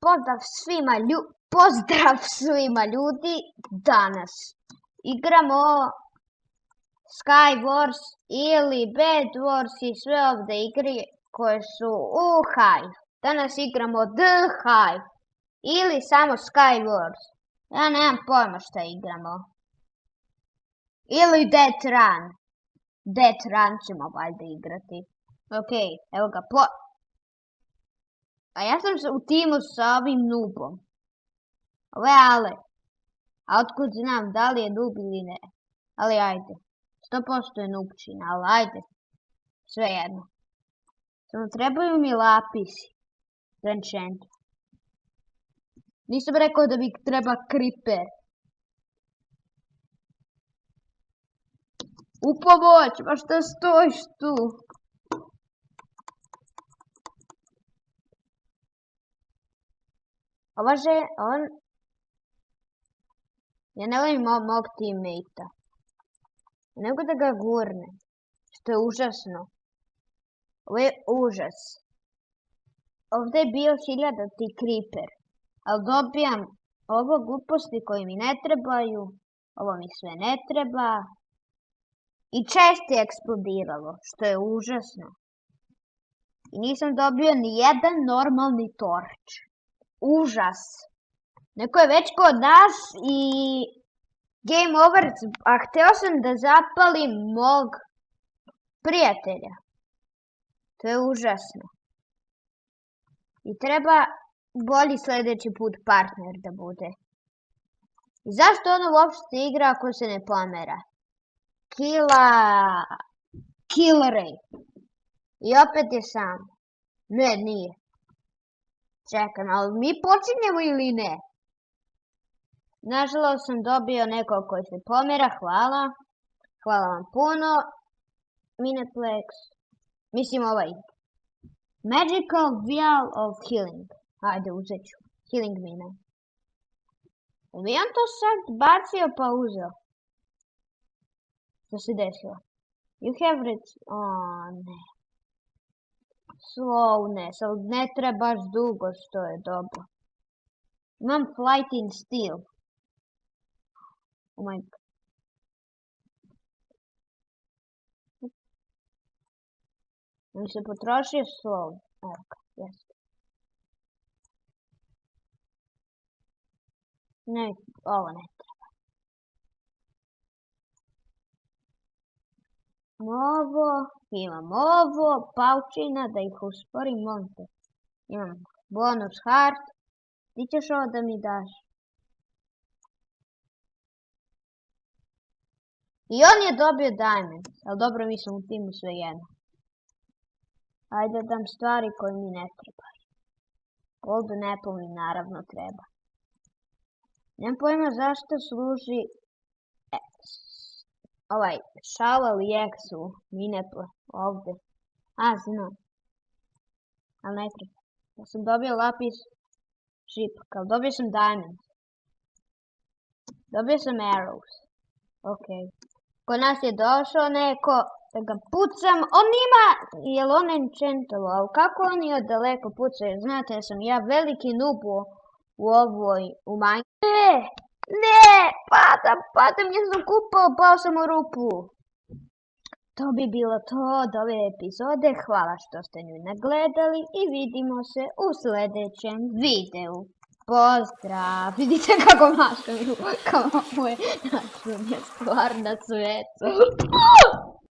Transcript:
Pozdrav svima ljudi, danas igramo Skywars ili Bed Wars i sve ovdje igre koje su u Hive. Danas igramo The Hive ili samo Skywars. Ja nemam pojma šta igramo. Ili Death Run. Death Run ćemo valjda igrati. Ok, evo ga A ja sam u timu sa ovim noobom. Ovo je Ale. A otkud znam da li je noob ili ne. Ali ajde. 100% je noobčina, ali ajde. Sve jedno. Samo trebaju mi lapisi. Za enchant. Nisam rekao da mi treba creeper. U pomoć, ma šta stojiš tu? Ja ne volim mog teammate-a. Ne mogu da ga gurne. Što je užasno. Ovo je užas. Ovdje je bio 1000 creeper. Ali dobijam ovo gluposti koji mi ne trebaju. Ovo mi sve ne treba. I čest je eksplodiralo. Što je užasno. I nisam dobio ni jedan normalni torč. Užas. Neko je već kod nas i game over, a htio sam da zapalim mog prijatelja. To je užasno. I treba bolji sljedeći put partner da bude. I zašto ono uopšte igra ako se ne pomera? Kill rate. I opet je sam. Ne, nije. Čekam, ali mi počinjemo ili ne? Nažalost sam dobio nekog koji se pomera, hvala. Hvala vam puno. Mineplex. Mislim ovaj. Magical Vial of Healing. Ajde, uzet ću. Healing mine. Mi on to sad bacio pa uzeo. Što se desilo? You have it. Ne. Slowness, ali ne trebaš dugo što je dobro. Imam Flight in Steel. Oh my god. Mi se potrošio slow. Evo ga, jeste. Ne, ovo ne treba. Imam ovo, paučina da ih usporim, monte. Imam bonus heart. Ti ćeš ovo da mi daš. I on je dobio diamond, ali dobro mi sam u timu sve jedno. Ajde da dam stvari koje mi ne trebaju. Golden apple mi naravno treba. Nemam pojma zašto služi ovaj shovel i exu mineple ovdje. Znam. Ali ne treba. Ja sam dobio lapis šipak, ali dobio sam diamond. Dobio sam arrows. Ok. Kod nas je došao neko da ga pucam. On ima, jel on enchantovo, ali kako oni od daleko pucaju? Znate, ja sam veliki noob u ovoj, u Minecraftu. Ne, padam, ja sam pao sam u rupu. To bi bilo to od ove epizode. Hvala što ste nju nagledali i vidimo se u sljedećem videu. Pozdrav! Vidite kako mašam rukama moje, je stvar na cvetu.